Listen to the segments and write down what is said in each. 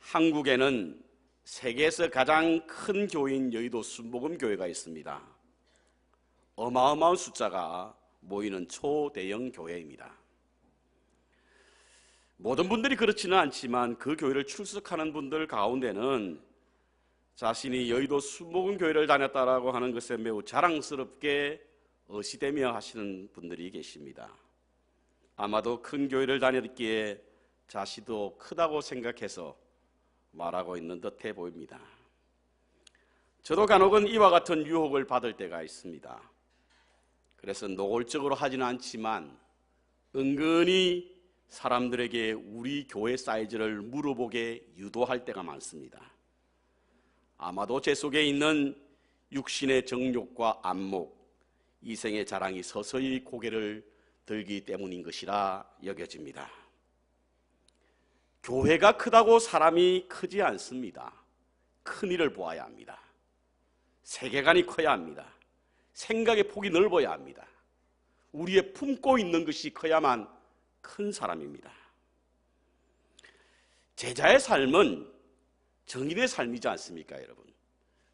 한국에는 세계에서 가장 큰 교회인 여의도 순복음교회가 있습니다. 어마어마한 숫자가 모이는 초대형 교회입니다. 모든 분들이 그렇지는 않지만 그 교회를 출석하는 분들 가운데는 자신이 여의도 순복음교회를 다녔다라고 하는 것에 매우 자랑스럽게 어시되며 하시는 분들이 계십니다. 아마도 큰 교회를 다녔기에 자신도 크다고 생각해서 말하고 있는 듯해 보입니다. 저도 간혹은 이와 같은 유혹을 받을 때가 있습니다. 그래서 노골적으로 하지는 않지만 은근히 사람들에게 우리 교회 사이즈를 물어보게 유도할 때가 많습니다. 아마도 제 속에 있는 육신의 정욕과 안목, 이생의 자랑이 서서히 고개를 들기 때문인 것이라 여겨집니다. 교회가 크다고 사람이 크지 않습니다. 큰 일을 보아야 합니다. 세계관이 커야 합니다. 생각의 폭이 넓어야 합니다. 우리의 품고 있는 것이 커야만 큰 사람입니다. 제자의 삶은 정인의 삶이지 않습니까, 여러분?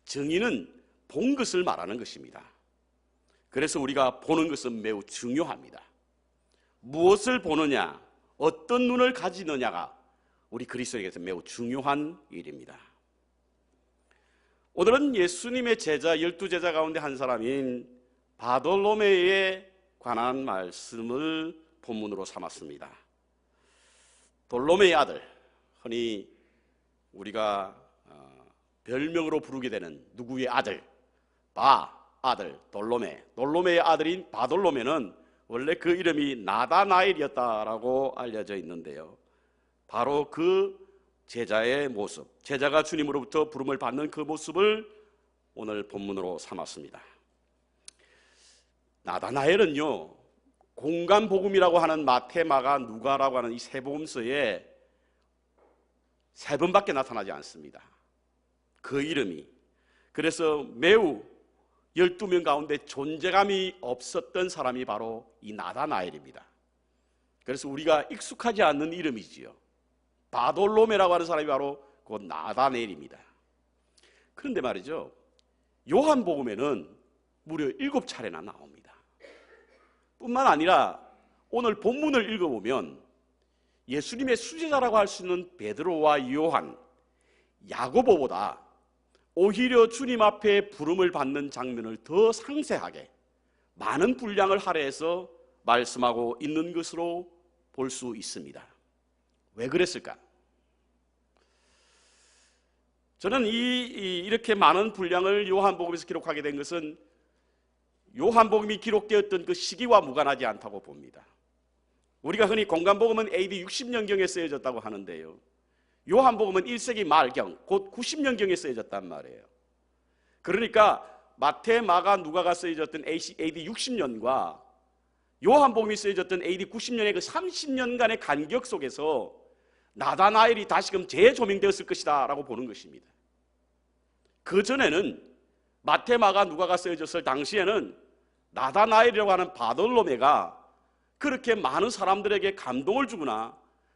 정인은 본 것을 말하는 것입니다. 그래서 우리가 보는 것은 매우 중요합니다. 무엇을 보느냐, 어떤 눈을 가지느냐가 우리 그리스도인에게서 매우 중요한 일입니다. 오늘은 예수님의 제자 12제자 가운데 한 사람인 바돌로메에 관한 말씀을 본문으로 삼았습니다. 돌로메의 아들, 흔히 우리가 별명으로 부르게 되는 누구의 아들, 아들 돌로메, 돌로메의 아들인 바돌로메는 원래 그 이름이 나다나엘이었다라고 알려져 있는데요, 바로 그 제자의 모습, 제자가 주님으로부터 부름을 받는 그 모습을 오늘 본문으로 삼았습니다. 나다나엘은요, 공간복음이라고 하는 마태, 마가, 누가라고 하는 이 세 복음서에 세 번밖에 나타나지 않습니다. 그 이름이. 그래서 매우 12명 가운데 존재감이 없었던 사람이 바로 이 나다나엘입니다. 그래서 우리가 익숙하지 않는 이름이지요. 바돌로메라고 하는 사람이 바로 그 나다나엘입니다. 그런데 말이죠, 요한복음에는 무려 7차례나 나옵니다. 뿐만 아니라 오늘 본문을 읽어보면 예수님의 수제자라고 할 수 있는 베드로와 요한, 야고보보다 오히려 주님 앞에 부름을 받는 장면을 더 상세하게 많은 분량을 할애해서 말씀하고 있는 것으로 볼 수 있습니다. 왜 그랬을까? 저는 이렇게 많은 분량을 요한복음에서 기록하게 된 것은 요한복음이 기록되었던 그 시기와 무관하지 않다고 봅니다. 우리가 흔히 공간복음은 AD 60년경에 쓰여졌다고 하는데요, 요한복음은 1세기 말경, 곧 90년경에 쓰여졌단 말이에요. 그러니까 마태, 마가, 누가가 쓰여졌던 AD 60년과 요한복음이 쓰여졌던 AD 90년의 그 30년간의 간격 속에서 나다나엘이 다시금 재조명되었을 것이다 라고 보는 것입니다. 그 전에는 마태, 마가, 누가가 쓰여졌을 당시에는 나다나엘이라고 하는 바돌로메가 그렇게 많은 사람들에게 감동을 주거나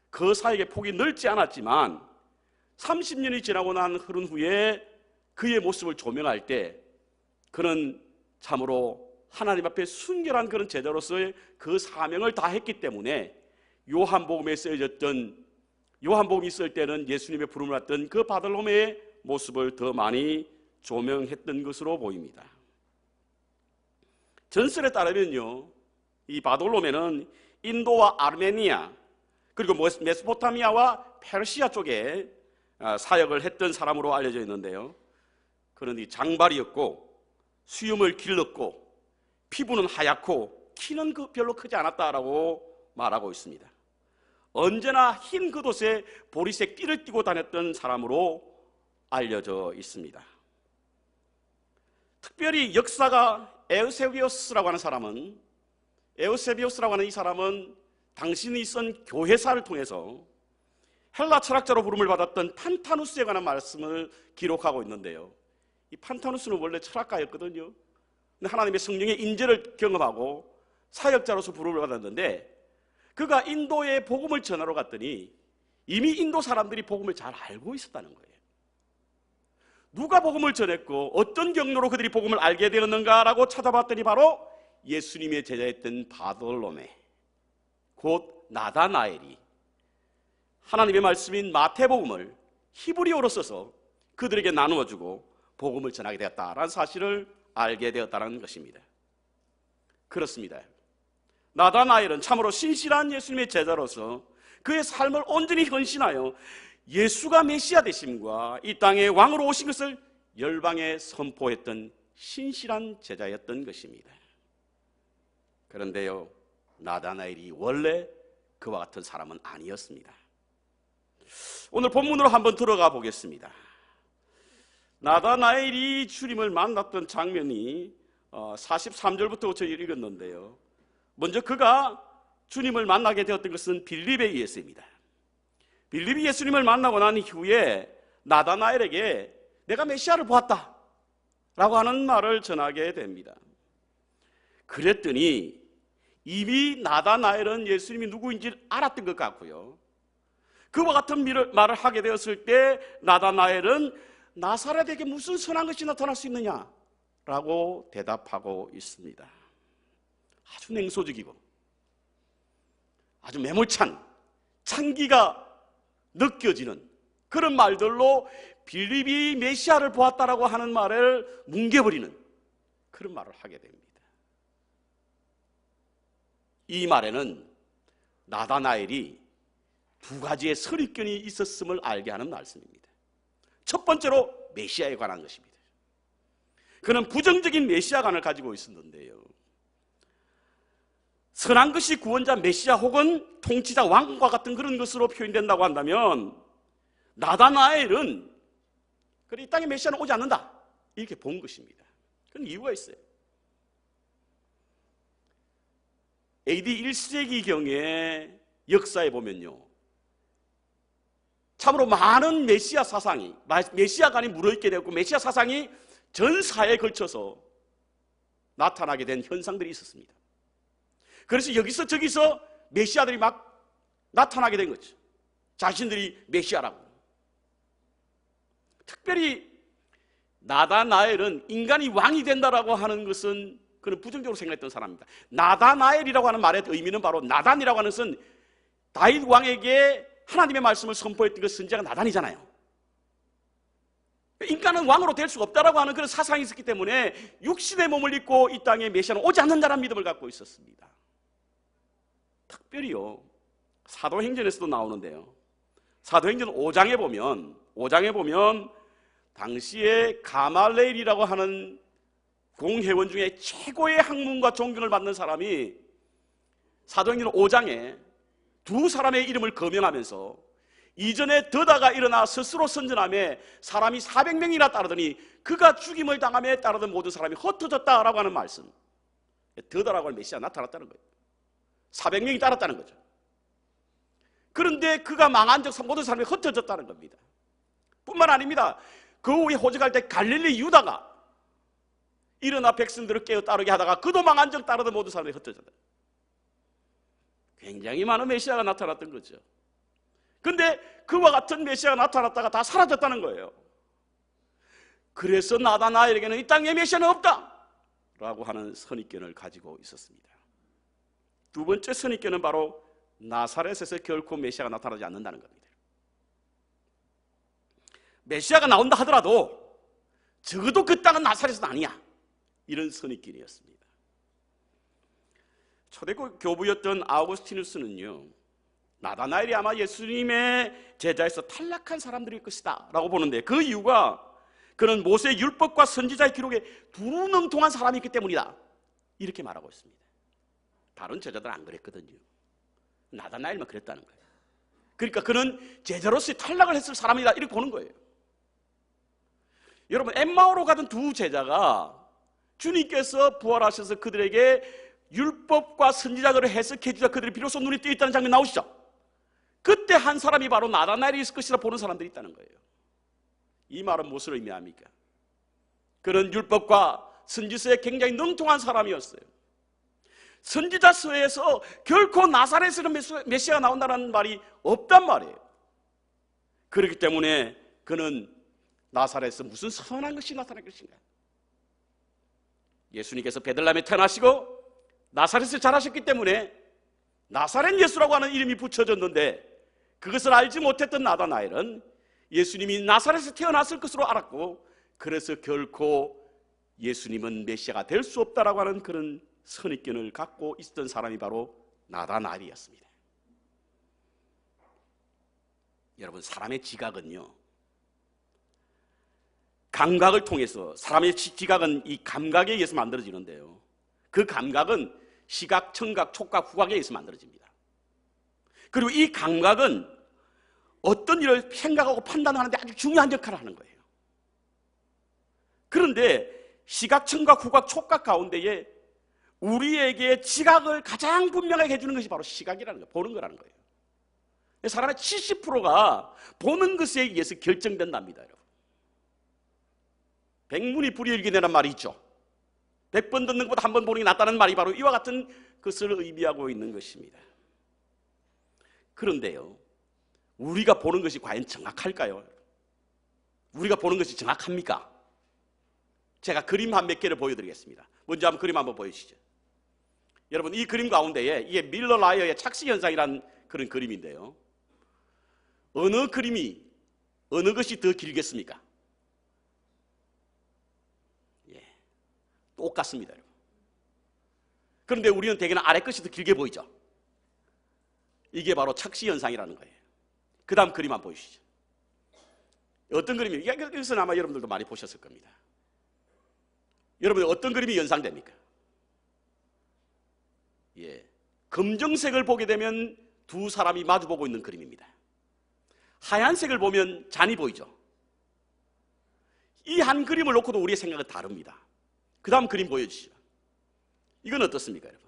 그 사이의 폭이 넓지 않았지만 30년이 지나고 난 흐른 후에 그의 모습을 조명할 때 그는 참으로 하나님 앞에 순결한 그런 제자로서의 그 사명을 다했기 때문에 요한복음에 쓰여졌던, 요한복음이 있을 때는 예수님의 부름을 받던 그 바돌로메의 모습을 더 많이 조명했던 것으로 보입니다. 전설에 따르면요, 이 바돌로메는 인도와 아르메니아 그리고 메소포타미아와 페르시아 쪽에 사역을 했던 사람으로 알려져 있는데요, 그는 이 장발이었고 수염을 길렀고 피부는 하얗고 키는 별로 크지 않았다라고 말하고 있습니다. 언제나 흰 겉옷에 보리색 띠를 띠고 다녔던 사람으로 알려져 있습니다. 특별히 역사가 에우세비우스라고 하는 사람은, 에우세비우스라고 하는 이 사람은 당신이 쓴 교회사를 통해서 헬라 철학자로 부름을 받았던 판타누스에 관한 말씀을 기록하고 있는데요, 이 판타누스는 원래 철학가였거든요. 근데 하나님의 성령의 인재를 경험하고 사역자로서 부름을 받았는데 그가 인도에 복음을 전하러 갔더니 이미 인도 사람들이 복음을 잘 알고 있었다는 거예요. 누가 복음을 전했고 어떤 경로로 그들이 복음을 알게 되었는가라고 찾아봤더니 바로 예수님의 제자였던 바돌로메, 곧 나다나엘이 하나님의 말씀인 마태복음을 히브리어로 써서 그들에게 나누어주고 복음을 전하게 되었다라는 사실을 알게 되었다는 것입니다. 그렇습니다. 나다나엘은 참으로 신실한 예수님의 제자로서 그의 삶을 온전히 헌신하여 예수가 메시아 되심과 이 땅에 왕으로 오신 것을 열방에 선포했던 신실한 제자였던 것입니다. 그런데요, 나다나엘이 원래 그와 같은 사람은 아니었습니다. 오늘 본문으로 한번 들어가 보겠습니다. 나다나엘이 주님을 만났던 장면이 43절부터 저희 읽었는데요, 먼저 그가 주님을 만나게 되었던 것은 빌립에 의해서입니다. 빌립이 예수님을 만나고 난 이후에 나다나엘에게 내가 메시아를 보았다 라고 하는 말을 전하게 됩니다. 그랬더니 이미 나다나엘은 예수님이 누구인지 알았던 것 같고요, 그와 같은 말을 하게 되었을 때 나다나엘은 나사렛에게 무슨 선한 것이 나타날 수 있느냐 라고 대답하고 있습니다. 아주 냉소적이고 아주 매몰찬 찬기가 느껴지는 그런 말들로 빌립이 메시아를 보았다라고 하는 말을 뭉개버리는 그런 말을 하게 됩니다. 이 말에는 나다나엘이 두 가지의 선입견이 있었음을 알게 하는 말씀입니다. 첫 번째로 메시아에 관한 것입니다. 그는 부정적인 메시아관을 가지고 있었는데요, 선한 것이 구원자 메시아 혹은 통치자 왕과 같은 그런 것으로 표현된다고 한다면 나다나엘은 그래 이 땅에 메시아는 오지 않는다 이렇게 본 것입니다. 그런 이유가 있어요. AD 1세기경의 역사에 보면요, 참으로 많은 메시아 사상이, 메시아관이 무르익게 되었고 메시아 사상이 전 사회에 걸쳐서 나타나게 된 현상들이 있었습니다. 그래서 여기서 저기서 메시아들이 막 나타나게 된 거죠. 자신들이 메시아라고. 특별히 나다나엘은 인간이 왕이 된다라고 하는 것은 그는 부정적으로 생각했던 사람입니다. 나다나엘이라고 하는 말의 의미는 바로 나단이라고 하는 것은 다윗 왕에게 하나님의 말씀을 선포했던 그 선지자가 나단이잖아요. 인간은 왕으로 될 수가 없다라고 하는 그런 사상이 있었기 때문에 육신의 몸을 입고 이 땅에 메시아는 오지 않는다는 믿음을 갖고 있었습니다. 특별히요, 사도행전에서도 나오는데요, 사도행전 5장에 보면 당시에 가말레일이라고 하는 공회원 중에 최고의 학문과 존경을 받는 사람이 사도행전 5장에 두 사람의 이름을 거명하면서 이전에 더다가 일어나 스스로 선전함에 사람이 400명이나 따르더니 그가 죽임을 당함에 따르던 모든 사람이 흩어졌다라고 하는 말씀. 더다라고 하는 메시아가 나타났다는 거예요. 400명이 따랐다는 거죠. 그런데 그가 망한 적 모든 사람이 흩어졌다는 겁니다. 뿐만 아닙니다. 그 후에 호적할 때 갈릴리 유다가 일어나 백성들을 깨어 따르게 하다가 그도 망한 적 따르던 모든 사람이 흩어졌다. 굉장히 많은 메시아가 나타났던 거죠. 근데 그와 같은 메시아가 나타났다가 다 사라졌다는 거예요. 그래서 나다나엘에게는 이 땅에 메시아는 없다 라고 하는 선입견을 가지고 있었습니다. 두 번째 선입견은 바로 나사렛에서 결코 메시아가 나타나지 않는다는 겁니다. 메시아가 나온다 하더라도 적어도 그 땅은 나사렛은 아니야, 이런 선입견이었습니다. 초대교 교부였던 아우구스티누스는요, 나다나엘이 아마 예수님의 제자에서 탈락한 사람들일 것이다 라고 보는데, 그 이유가 그는 모세의 율법과 선지자의 기록에 두루뭉통한 사람이기 때문이다 이렇게 말하고 있습니다. 다른 제자들은 안 그랬거든요. 나다나엘만 그랬다는 거예요. 그러니까 그는 제자로서의 탈락을 했을 사람이다 이렇게 보는 거예요. 여러분, 엠마오로 가던 두 제자가 주님께서 부활하셔서 그들에게 율법과 선지자들을 해석해 주자 그들이 비로소 눈이 뜨여 있다는 장면 나오시죠? 그때 한 사람이 바로 나다나엘이 있을 것이라 보는 사람들이 있다는 거예요. 이 말은 무엇을 의미합니까? 그는 율법과 선지서에 굉장히 능통한 사람이었어요. 선지자서에서 결코 나사렛에서 메시아가 나온다는 말이 없단 말이에요. 그렇기 때문에 그는 나사렛에서 무슨 선한 것이 나타날 것인가? 예수님께서 베들레헴에 태어나시고 나사렛에서 자라셨기 때문에 나사렛 예수라고 하는 이름이 붙여졌는데, 그것을 알지 못했던 나다나엘은 예수님이 나사렛에서 태어났을 것으로 알았고, 그래서 결코 예수님은 메시아가 될 수 없다라고 하는 그런 선입견을 갖고 있었던 사람이 바로 나다나엘이었습니다. 여러분, 사람의 지각은요, 감각을 통해서, 사람의 지각은 이 감각에 의해서 만들어지는데요, 그 감각은 시각, 청각, 촉각, 후각에 의해서 만들어집니다. 그리고 이 감각은 어떤 일을 생각하고 판단하는데 아주 중요한 역할을 하는 거예요. 그런데 시각, 청각, 후각, 촉각 가운데에 우리에게 지각을 가장 분명하게 해주는 것이 바로 시각이라는 거예요. 보는 거라는 거예요. 사람의 70%가 보는 것에 의해서 결정된답니다, 여러분. 백문이 불여일견이라는 말이 있죠. 100번 듣는 것보다 한 번 보는 게 낫다는 말이 바로 이와 같은 것을 의미하고 있는 것입니다. 그런데요, 우리가 보는 것이 과연 정확할까요? 우리가 보는 것이 정확합니까? 제가 그림 한 몇 개를 보여드리겠습니다. 먼저 한번 그림 한번 보여주시죠. 여러분, 이 그림 가운데에 이게 밀러 라이어의 착시 현상이라는 그런 그림인데요, 어느 그림이 어느 것이 더 길겠습니까? 똑같습니다, 여러분. 그런데 우리는 대개는 아래 것이 더 길게 보이죠. 이게 바로 착시 현상이라는 거예요. 그 다음 그림 한번 보여주시죠. 어떤 그림이에요? 여기서는 아마 여러분들도 많이 보셨을 겁니다. 여러분, 어떤 그림이 연상됩니까? 검정색을 보게 되면 두 사람이 마주보고 있는 그림입니다. 하얀색을 보면 잔이 보이죠. 이 한 그림을 놓고도 우리의 생각은 다릅니다. 그 다음 그림 보여주시죠. 이건 어떻습니까, 여러분?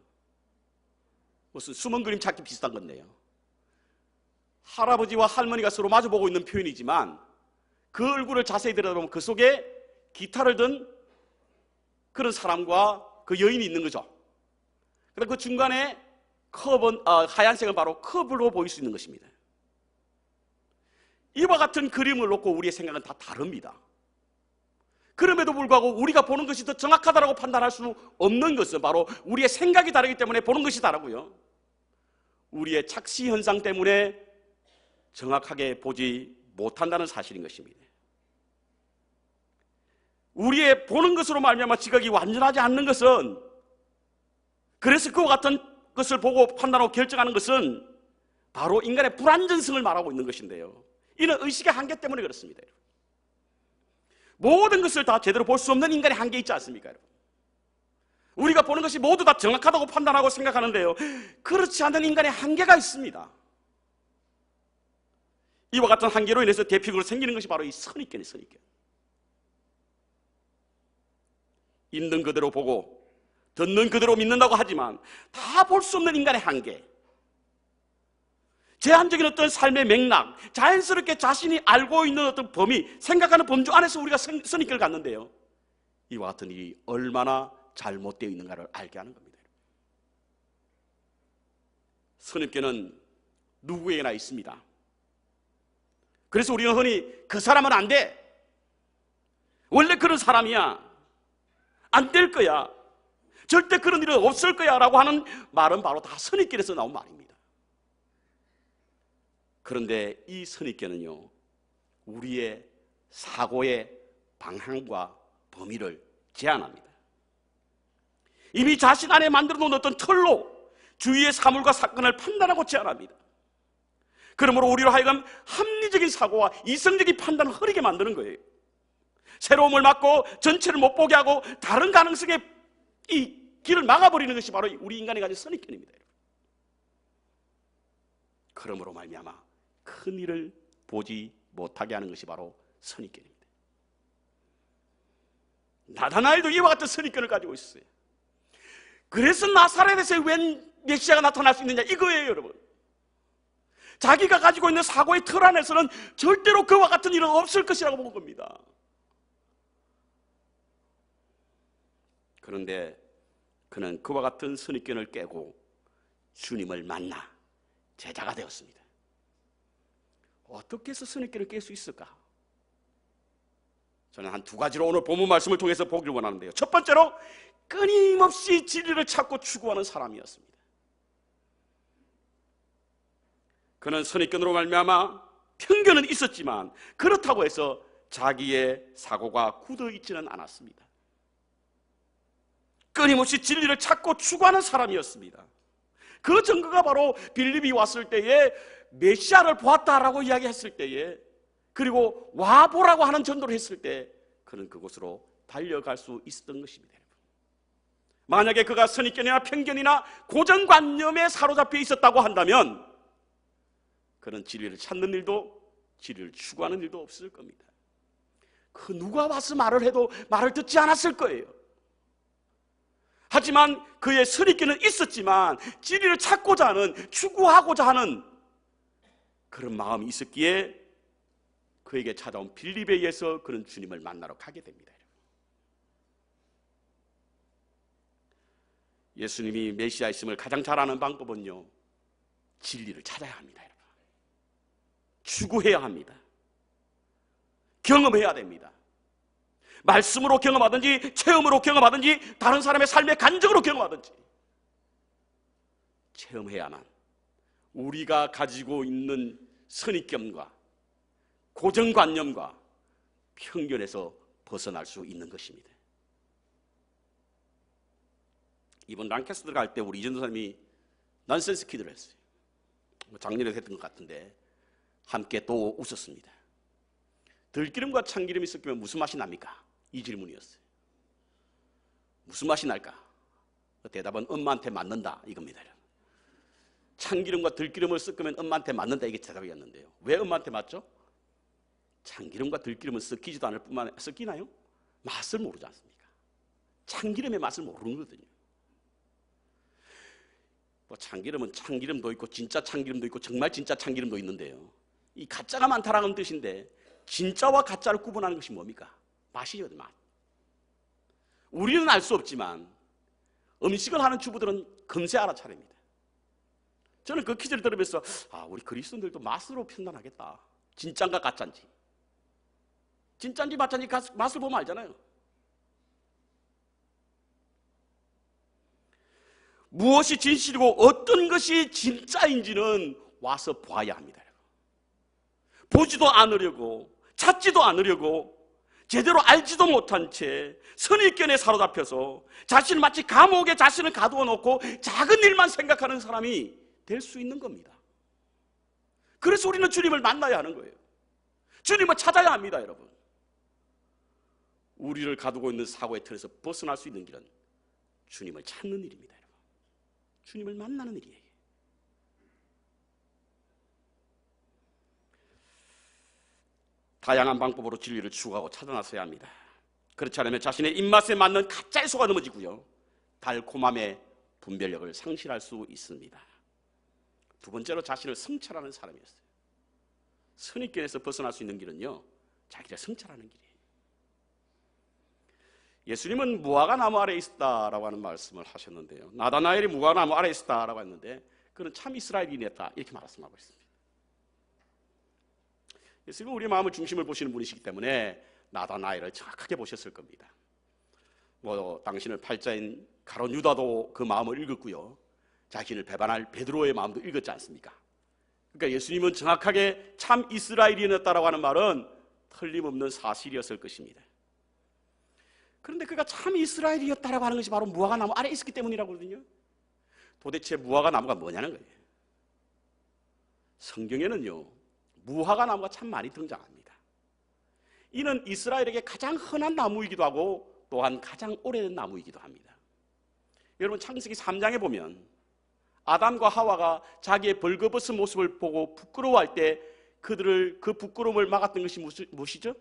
무슨 숨은 그림 찾기 비슷한 건데요, 할아버지와 할머니가 서로 마주보고 있는 표현이지만 그 얼굴을 자세히 들여다보면 그 속에 기타를 든 그런 사람과 그 여인이 있는 거죠. 그리고 그 중간에 하얀색은 바로 커브로 보일 수 있는 것입니다. 이와 같은 그림을 놓고 우리의 생각은 다 다릅니다. 그럼에도 불구하고 우리가 보는 것이 더 정확하다고 판단할 수 없는 것은 바로 우리의 생각이 다르기 때문에 보는 것이 다르고요, 우리의 착시 현상 때문에 정확하게 보지 못한다는 사실인 것입니다. 우리의 보는 것으로 말미암아 지각이 완전하지 않는 것은, 그래서 그와 같은 것을 보고 판단하고 결정하는 것은 바로 인간의 불완전성을 말하고 있는 것인데요, 이는 의식의 한계 때문에 그렇습니다. 모든 것을 다 제대로 볼 수 없는 인간의 한계 있지 않습니까, 여러분? 우리가 보는 것이 모두 다 정확하다고 판단하고 생각하는데요, 그렇지 않은 인간의 한계가 있습니다. 이와 같은 한계로 인해서 대표적으로 생기는 것이 바로 이 선입견이에요, 선입견. 있는 그대로 보고 듣는 그대로 믿는다고 하지만 다 볼 수 없는 인간의 한계, 제한적인 어떤 삶의 맥락, 자연스럽게 자신이 알고 있는 어떤 범위, 생각하는 범주 안에서 우리가 선입견을 갖는데요, 이와 같은 일이 얼마나 잘못되어 있는가를 알게 하는 겁니다. 선입견은 누구에게나 있습니다. 그래서 우리는 흔히 그 사람은 안 돼, 원래 그런 사람이야, 안 될 거야, 절대 그런 일은 없을 거야 라고 하는 말은 바로 다 선입견에서 나온 말입니다. 그런데 이 선입견은요, 우리의 사고의 방향과 범위를 제한합니다. 이미 자신 안에 만들어 놓은 어떤 틀로 주위의 사물과 사건을 판단하고 제한합니다. 그러므로 우리로 하여금 합리적인 사고와 이성적인 판단을 흐리게 만드는 거예요. 새로움을 막고 전체를 못 보게 하고 다른 가능성의 이 길을 막아버리는 것이 바로 우리 인간의 가진 선입견입니다. 그러므로 말미암아 큰 일을 보지 못하게 하는 것이 바로 선입견입니다. 나다나엘도 이와 같은 선입견을 가지고 있어요. 그래서 나사렛에서 웬 메시아가 나타날 수 있느냐 이거예요, 여러분. 자기가 가지고 있는 사고의 틀 안에서는 절대로 그와 같은 일은 없을 것이라고 본 겁니다. 그런데 그는 그와 같은 선입견을 깨고 주님을 만나 제자가 되었습니다. 어떻게 해서 선입견을 깰 수 있을까? 저는 한 두 가지로 오늘 본문 말씀을 통해서 보기를 원하는데요. 첫 번째로 끊임없이 진리를 찾고 추구하는 사람이었습니다. 그는 선입견으로 말미암아 편견은 있었지만 그렇다고 해서 자기의 사고가 굳어 있지는 않았습니다. 끊임없이 진리를 찾고 추구하는 사람이었습니다. 그 증거가 바로 빌립이 왔을 때에 메시아를 보았다라고 이야기했을 때에, 그리고 와보라고 하는 전도를 했을 때 그는 그곳으로 달려갈 수 있었던 것입니다. 만약에 그가 선입견이나 편견이나 고정관념에 사로잡혀 있었다고 한다면 그는 진리를 찾는 일도 진리를 추구하는 일도 없을 겁니다. 그 누가 와서 말을 해도 말을 듣지 않았을 거예요. 하지만 그의 선입견은 있었지만 진리를 찾고자 하는, 추구하고자 하는 그런 마음이 있었기에 그에게 찾아온 빌립에 의해서 그는 주님을 만나러 가게 됩니다. 예수님이 메시아이심을 가장 잘 아는 방법은요, 진리를 찾아야 합니다. 여러분. 추구해야 합니다. 경험해야 됩니다. 말씀으로 경험하든지 체험으로 경험하든지 다른 사람의 삶의 간증으로 경험하든지 체험해야만 우리가 가지고 있는 선입견과 고정관념과 편견에서 벗어날 수 있는 것입니다. 이번 랑캐스터 갈 때 우리 이전도 사람이 넌센스 키드를 했어요. 작년에 했던 것 같은데 함께 또 웃었습니다. 들기름과 참기름이 섞이면 무슨 맛이 납니까? 이 질문이었어요. 무슨 맛이 날까? 대답은 엄마한테 맞는다 이겁니다. 참기름과 들기름을 섞으면 엄마한테 맞는다, 이게 대답이었는데요. 왜 엄마한테 맞죠? 참기름과 들기름은 섞이지도 않을 뿐만 아니라, 섞이나요? 맛을 모르지 않습니까? 참기름의 맛을 모르는 거거든요. 참기름은 참기름도 있고 진짜 참기름도 있고 정말 진짜 참기름도 있는데요, 이 가짜가 많다라는 뜻인데 진짜와 가짜를 구분하는 것이 뭡니까? 맛이죠, 맛. 우리는 알 수 없지만 음식을 하는 주부들은 금세 알아차립니다. 저는 그 퀴즈를 들으면서 우리 그리스도인들도 맛으로 판단하겠다. 진짜인가 가짜인지. 진짜인지 가짜인지 맛을 보면 알잖아요. 무엇이 진실이고 어떤 것이 진짜인지는 와서 봐야 합니다. 보지도 않으려고, 찾지도 않으려고, 제대로 알지도 못한 채 선입견에 사로잡혀서 자신을 마치 감옥에 자신을 가두어 놓고 작은 일만 생각하는 사람이 될 수 있는 겁니다. 그래서 우리는 주님을 만나야 하는 거예요. 주님을 찾아야 합니다, 여러분. 우리를 가두고 있는 사고의 틀에서 벗어날 수 있는 길은 주님을 찾는 일입니다, 여러분. 주님을 만나는 일이에요. 다양한 방법으로 진리를 추구하고 찾아나서야 합니다. 그렇지 않으면 자신의 입맛에 맞는 가짜에 속아 넘어지고요, 달콤함의 분별력을 상실할 수 있습니다. 두 번째로 자신을 성찰하는 사람이었어요. 선입견에서 벗어날 수 있는 길은요, 자기를 성찰하는 길이에요. 예수님은 무화과 나무 아래에 있었다라고 하는 말씀을 하셨는데요, 나다나엘이 무화과 나무 아래에 있었다라고 했는데 그는 참 이스라엘인이었다 이렇게 말씀하고 있습니다. 예수님은 우리 마음의 중심을 보시는 분이시기 때문에 나다나엘을 정확하게 보셨을 겁니다. 당신을 팔자인 가룟 유다도 그 마음을 읽었고요, 자신을 배반할 베드로의 마음도 읽었지 않습니까? 그러니까 예수님은 정확하게 참 이스라엘인이었다라고 하는 말은 틀림없는 사실이었을 것입니다. 그런데 그가 참 이스라엘이었다라고 하는 것이 바로 무화과 나무 아래에 있었기 때문이라고 하거든요. 도대체 무화과 나무가 뭐냐는 거예요. 성경에는요, 무화과 나무가 참 많이 등장합니다. 이는 이스라엘에게 가장 흔한 나무이기도 하고 또한 가장 오래된 나무이기도 합니다. 여러분, 창세기 3장에 보면 아담과 하와가 자기의 벌거벗은 모습을 보고 부끄러워할 때 그들을 그 부끄러움을 막았던 것이 무엇이죠?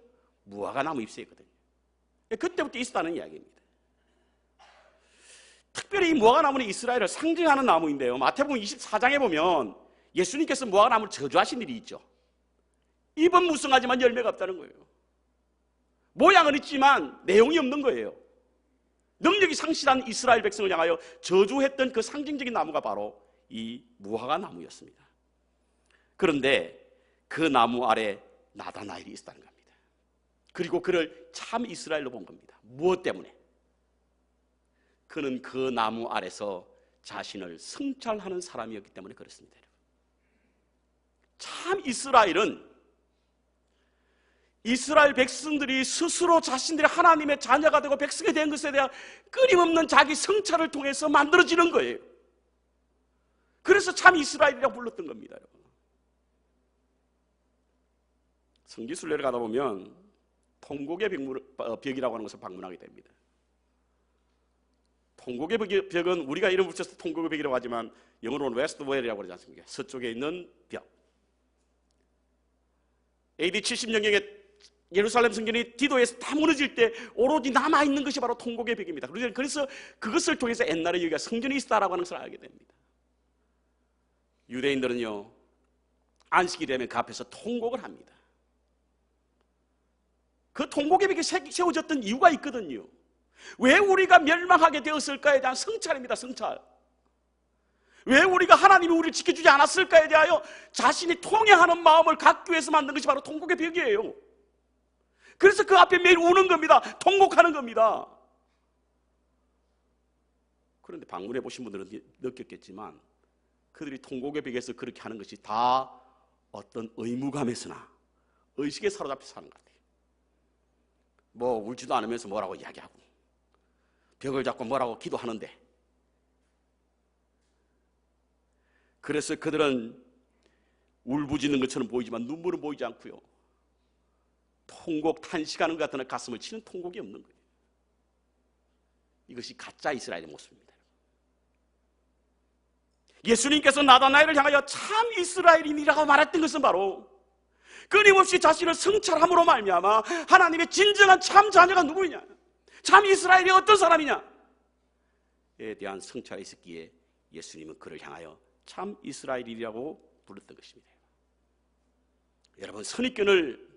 무화과 나무 잎새거든요. 그때부터 있었다는 이야기입니다. 특별히 이 무화과 나무는 이스라엘을 상징하는 나무인데요, 마태복음 24장에 보면 예수님께서 무화과 나무를 저주하신 일이 있죠. 잎은 무성하지만 열매가 없다는 거예요. 모양은 있지만 내용이 없는 거예요. 능력이 상실한 이스라엘 백성을 향하여 저주했던 그 상징적인 나무가 바로 이 무화과 나무였습니다. 그런데 그 나무 아래 나다나엘이 있었다는 겁니다. 그리고 그를 참 이스라엘로 본 겁니다. 무엇 때문에? 그는 그 나무 아래서 자신을 성찰하는 사람이었기 때문에 그렇습니다. 참 이스라엘은 이스라엘 백성들이 스스로 자신들이 하나님의 자녀가 되고 백성이 된 것에 대한 끊임없는 자기 성찰을 통해서 만들어지는 거예요. 그래서 참 이스라엘이라고 불렀던 겁니다. 성지순례를 가다 보면 통곡의 벽이라고 하는 것을 방문하게 됩니다. 통곡의 벽은 우리가 이름 붙여서 통곡의 벽이라고 하지만 영어로는 웨스트 웰이라고 그러지 않습니까? 서쪽에 있는 벽. AD 70년경에 예루살렘 성전이 디도에서 다 무너질 때 오로지 남아있는 것이 바로 통곡의 벽입니다. 그래서 그것을 통해서 옛날에 여기가 성전이 있다라고 하는 것을 알게 됩니다. 유대인들은요, 안식이 되면 그 앞에서 통곡을 합니다. 그 통곡의 벽이 세워졌던 이유가 있거든요. 왜 우리가 멸망하게 되었을까에 대한 성찰입니다. 성찰. 왜 우리가 하나님이 우리를 지켜주지 않았을까에 대하여 자신이 통회하는 마음을 갖기 위해서 만든 것이 바로 통곡의 벽이에요. 그래서 그 앞에 매일 우는 겁니다. 통곡하는 겁니다. 그런데 방문해 보신 분들은 느꼈겠지만 그들이 통곡의 벽에서 그렇게 하는 것이 다 어떤 의무감에서나 의식에 사로잡혀 사는 것 같아요. 뭐 울지도 않으면서 뭐라고 이야기하고 벽을 잡고 뭐라고 기도하는데, 그래서 그들은 울부짖는 것처럼 보이지만 눈물은 보이지 않고요, 통곡 탄식하는 것 같은 가슴을 치는 통곡이 없는 거예요. 이것이 가짜 이스라엘의 모습입니다. 예수님께서 나다나엘을 향하여 참 이스라엘인이라고 말했던 것은 바로 끊임없이 자신을 성찰함으로 말미암아 하나님의 진정한 참 자녀가 누구냐, 참 이스라엘이 어떤 사람이냐에 대한 성찰이 있었기에 예수님은 그를 향하여 참 이스라엘이라고 불렀던 것입니다. 여러분, 선입견을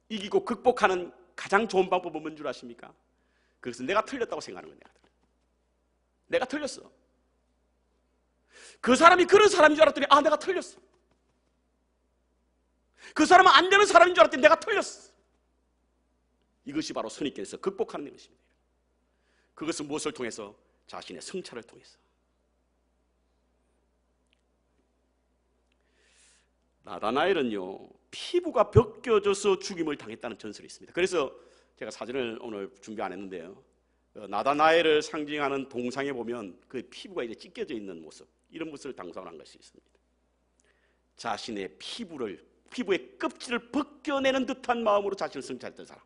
이기고 극복하는 가장 좋은 방법은 뭔 줄 아십니까? 그것은 내가 틀렸다고 생각하는 거예요. 내가 틀렸어. 그 사람이 그런 사람인 줄 알았더니 내가 틀렸어. 그 사람은 안 되는 사람인 줄 알았더니 내가 틀렸어. 이것이 바로 선입견에서 극복하는 것입니다. 그것은 무엇을 통해서? 자신의 성찰을 통해서. 나다나엘은요, 피부가 벗겨져서 죽임을 당했다는 전설이 있습니다. 그래서 제가 사진을 오늘 준비 안 했는데요, 나다나엘을 상징하는 동상에 보면 그 피부가 이제 찢겨져 있는 모습, 이런 모습을 당상한 것이 있습니다. 자신의 피부의 껍질을 벗겨내는 듯한 마음으로 자신을 성찰했던 사람,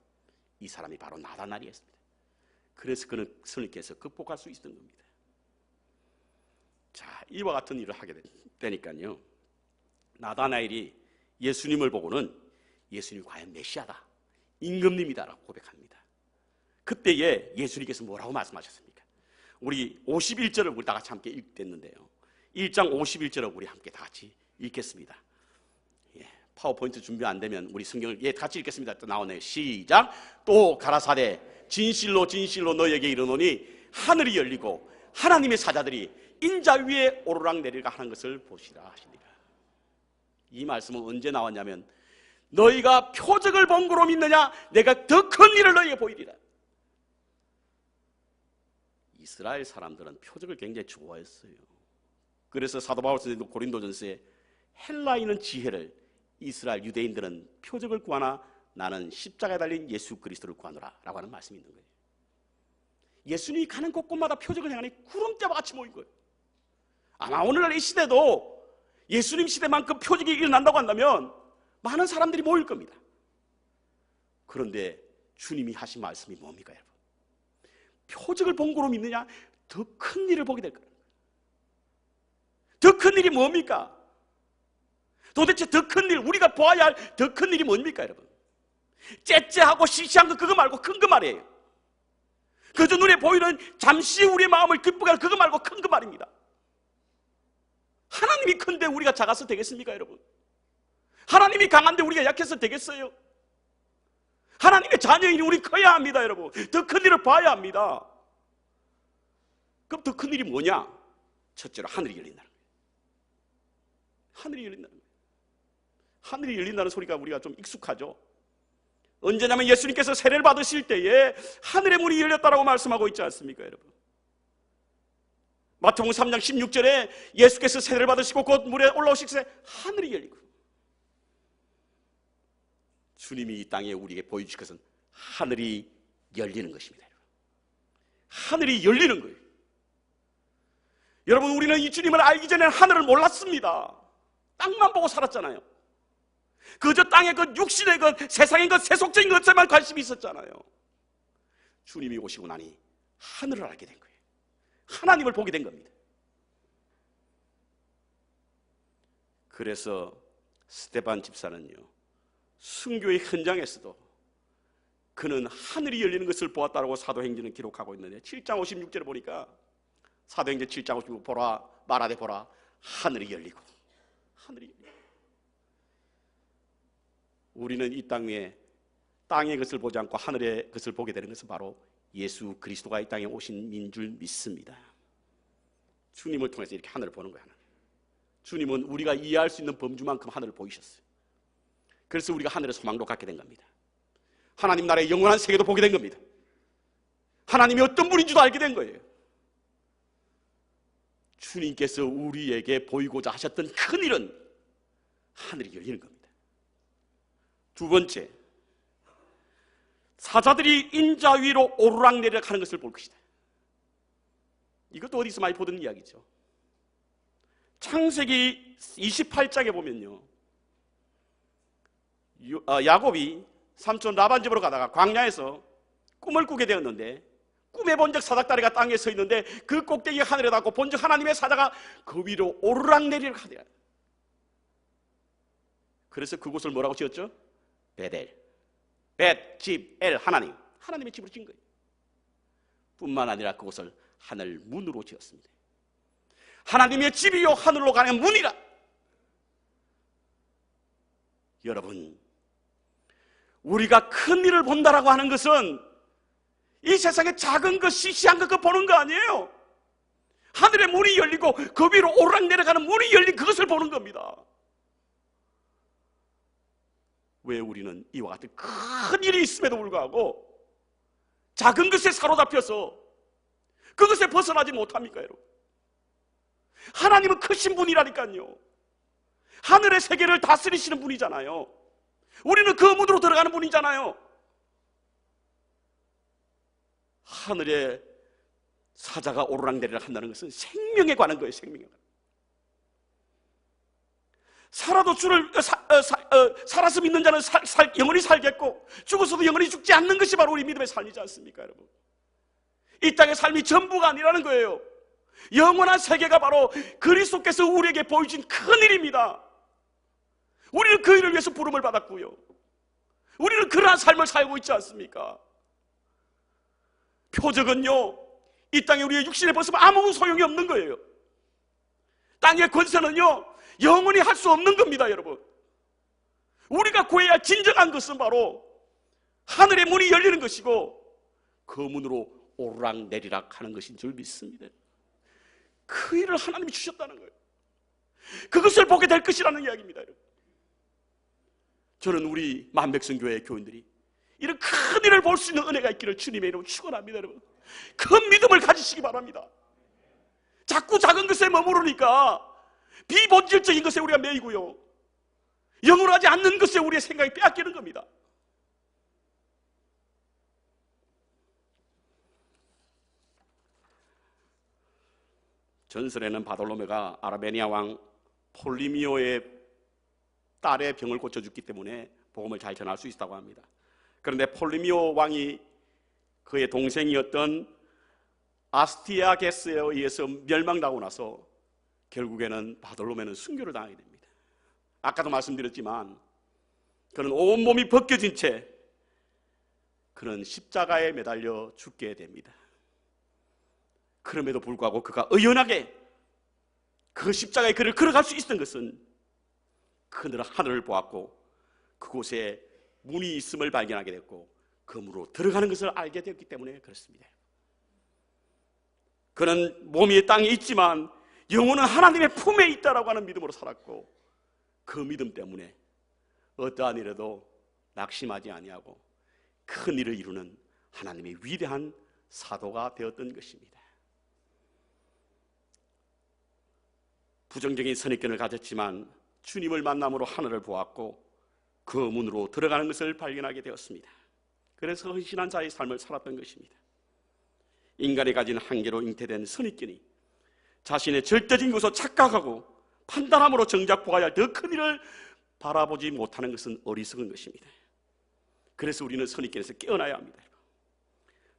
이 사람이 바로 나다나엘이었습니다. 그래서 그는 선입견에서 극복할 수 있었던 겁니다. 자, 이와 같은 일을 하게 되니까요, 나다나엘이 예수님을 보고는 예수님이 과연 메시아다, 임금님이다라고 고백합니다. 그때에 예수님께서 뭐라고 말씀하셨습니까? 우리 51절을 우리 다 같이 함께 읽겠는데요, 1장 51절을 우리 함께 다 같이 읽겠습니다. 파워포인트 준비 안 되면 우리 성경을 같이 읽겠습니다. 또 나오네요. 시작. 또 가라사대 진실로 진실로 너에게 이르노니 하늘이 열리고 하나님의 사자들이 인자 위에 오르락 내리락 하는 것을 보시라 하시니라. 이 말씀은 언제 나왔냐면, 너희가 표적을 본 거로 믿느냐, 내가 더 큰 일을 너희에게 보이리라. 이스라엘 사람들은 표적을 굉장히 좋아했어요. 그래서 사도 바울 선생님도 고린도전서에 헬라인은 지혜를, 이스라엘 유대인들은 표적을 구하나 나는 십자가에 달린 예수 그리스도를 구하노라 라고 하는 말씀이 있는 거예요. 예수님이 가는 곳곳마다 표적을 행하니 구름대와 같이 모인 거예요. 아마 오늘날 이 시대도 예수님 시대만큼 표적이 일어난다고 한다면 많은 사람들이 모일 겁니다. 그런데 주님이 하신 말씀이 뭡니까, 여러분? 표적을 본 거로 믿느냐, 더 큰 일을 보게 될 거예요. 더 큰 일이 뭡니까? 도대체 더 큰 일, 우리가 보아야 할 더 큰 일이 뭡니까, 여러분? 째째하고 시시한 거 그거 말고 큰 거 말이에요. 그저 눈에 보이는 잠시 우리의 마음을 기쁘게 할 그거 말고 큰 거 말입니다. 하나님이 큰데 우리가 작아서 되겠습니까, 여러분? 하나님이 강한데 우리가 약해서 되겠어요? 하나님의 자녀이니 우리 커야 합니다, 여러분. 더 큰 일을 봐야 합니다. 그럼 더 큰 일이 뭐냐? 첫째로 하늘이 열린다는 거예요. 하늘이 열린다는 거예요. 하늘이 열린다는 소리가 우리가 좀 익숙하죠. 언제냐면 예수님께서 세례를 받으실 때에 하늘의 문이 열렸다라고 말씀하고 있지 않습니까, 여러분? 마태복음 3장 16절에 예수께서 세례를 받으시고 곧 물에 올라오실 때 하늘이 열리고, 주님이 이 땅에 우리에게 보여주실 것은 하늘이 열리는 것입니다. 여러분. 하늘이 열리는 거예요. 여러분, 우리는 이 주님을 알기 전에는 하늘을 몰랐습니다. 땅만 보고 살았잖아요. 그저 땅의 그 육신의 것, 세상의 것, 세속적인 것에만 관심이 있었잖아요. 주님이 오시고 나니 하늘을 알게 된 거예요. 하나님을 보게 된 겁니다. 그래서 스데반 집사는요, 순교의 현장에서도 그는 하늘이 열리는 것을 보았다고 사도행전은 기록하고 있는데, 7장 56절을 보니까 사도행전 7장 56절 보라, 말하되 보라, 하늘이 열리고, 하늘이 열리고. 우리는 이 땅에 땅의 것을 보지 않고 하늘의 것을 보게 되는 것은 바로 예수 그리스도가 이 땅에 오신 민 줄 믿습니다. 주님을 통해서 이렇게 하늘을 보는 거예요. 주님은 우리가 이해할 수 있는 범주만큼 하늘을 보이셨어요. 그래서 우리가 하늘의 소망도 갖게 된 겁니다. 하나님 나라의 영원한 세계도 보게 된 겁니다. 하나님이 어떤 분인지도 알게 된 거예요. 주님께서 우리에게 보이고자 하셨던 큰 일은 하늘이 열리는 겁니다. 두 번째, 사자들이 인자 위로 오르락내리락 하는 것을 볼 것이다. 이것도 어디서 많이 보던 이야기죠. 창세기 28장에 보면요, 야곱이 삼촌 라반 집으로 가다가 광야에서 꿈을 꾸게 되었는데, 꿈에 본적 사닥다리가 땅에 서 있는데 그 꼭대기가 하늘에 닿고 본적 하나님의 사자가 그 위로 오르락내리락 하더라. 그래서 그곳을 뭐라고 지었죠? 베델. 벳, 집, 엘, 하나님. 하나님의 집으로 지은 거예요. 뿐만 아니라 그곳을 하늘 문으로 지었습니다. 하나님의 집이요 하늘로 가는 문이라. 여러분, 우리가 큰 일을 본다라고 하는 것은 이 세상에 작은 것, 시시한 것 보는 거 아니에요. 하늘의 문이 열리고 그 위로 오르락내려가는 문이 열린 그것을 보는 겁니다. 왜 우리는 이와 같은 큰 일이 있음에도 불구하고 작은 것에 사로잡혀서 그것에 벗어나지 못합니까, 여러분? 하나님은 크신 분이라니까요. 하늘의 세계를 다스리시는 분이잖아요. 우리는 그 문으로 들어가는 분이잖아요. 하늘에 사자가 오르락내리락 한다는 것은 생명에 관한 거예요. 생명에 관한. 살아도 주를 살아서 믿는 자는 영원히 살겠고 죽어서도 영원히 죽지 않는 것이 바로 우리 믿음의 삶이지 않습니까, 여러분? 이 땅의 삶이 전부가 아니라는 거예요. 영원한 세계가 바로 그리스도께서 우리에게 보여준 큰 일입니다. 우리는 그 일을 위해서 부름을 받았고요, 우리는 그러한 삶을 살고 있지 않습니까? 표적은요, 이 땅에 우리의 육신에 벗으면 아무 소용이 없는 거예요. 땅의 권세는요, 영원히 할 수 없는 겁니다, 여러분. 우리가 구해야 할 진정한 것은 바로 하늘의 문이 열리는 것이고 그 문으로 오르락내리락 하는 것인 줄 믿습니다. 그 일을 하나님이 주셨다는 거예요. 그것을 보게 될 것이라는 이야기입니다, 여러분. 저는 우리 만백성교회 교인들이 이런 큰 일을 볼 수 있는 은혜가 있기를 주님의 이름으로 축원합니다, 여러분. 큰 믿음을 가지시기 바랍니다. 자꾸 작은 것에 머무르니까 비본질적인 것에 우리가 매이고요, 영원하지 않는 것에 우리의 생각이 빼앗기는 겁니다. 전설에는 바돌로메가 아르메니아 왕 폴리미오의 딸의 병을 고쳐줬기 때문에 복음을 잘 전할 수 있다고 합니다. 그런데 폴리미오 왕이 그의 동생이었던 아스티아게스에 의해서 멸망당하고 나서 결국에는 바돌로메는 순교를 당하게 됩니다. 아까도 말씀드렸지만 그는 온몸이 벗겨진 채 그는 십자가에 매달려 죽게 됩니다. 그럼에도 불구하고 그가 의연하게 그 십자가의 길을 걸어갈 수 있었던 것은 그늘 하늘을 보았고 그곳에 문이 있음을 발견하게 됐고 그 문으로 들어가는 것을 알게 되었기 때문에 그렇습니다. 그는 몸이 땅에 있지만 영혼은 하나님의 품에 있다라고 하는 믿음으로 살았고 그 믿음 때문에 어떠한 일에도 낙심하지 아니하고 큰 일을 이루는 하나님의 위대한 사도가 되었던 것입니다. 부정적인 선입견을 가졌지만 주님을 만남으로 하늘을 보았고 그 문으로 들어가는 것을 발견하게 되었습니다. 그래서 헌신한 자의 삶을 살았던 것입니다. 인간이 가진 한계로 잉태된 선입견이 자신의 절대적인 것으로 착각하고 판단함으로 정작 보아야 할 더 큰 일을 바라보지 못하는 것은 어리석은 것입니다. 그래서 우리는 선입견에서 깨어나야 합니다.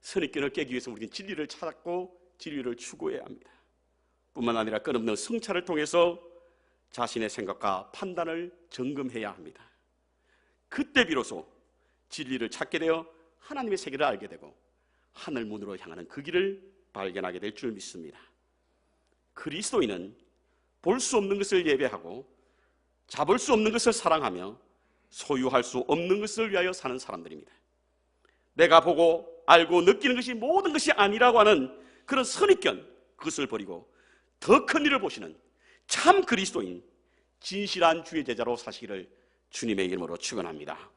선입견을 깨기 위해서 우리는 진리를 찾고 진리를 추구해야 합니다. 뿐만 아니라 끊임없는 성찰을 통해서 자신의 생각과 판단을 점검해야 합니다. 그때 비로소 진리를 찾게 되어 하나님의 세계를 알게 되고 하늘 문으로 향하는 그 길을 발견하게 될 줄 믿습니다. 그리스도인은 볼 수 없는 것을 예배하고 잡을 수 없는 것을 사랑하며 소유할 수 없는 것을 위하여 사는 사람들입니다. 내가 보고 알고 느끼는 것이 모든 것이 아니라고 하는 그런 선입견, 그것을 버리고 더 큰 일을 보시는 참 그리스도인, 진실한 주의 제자로 사시기를 주님의 이름으로 축원합니다.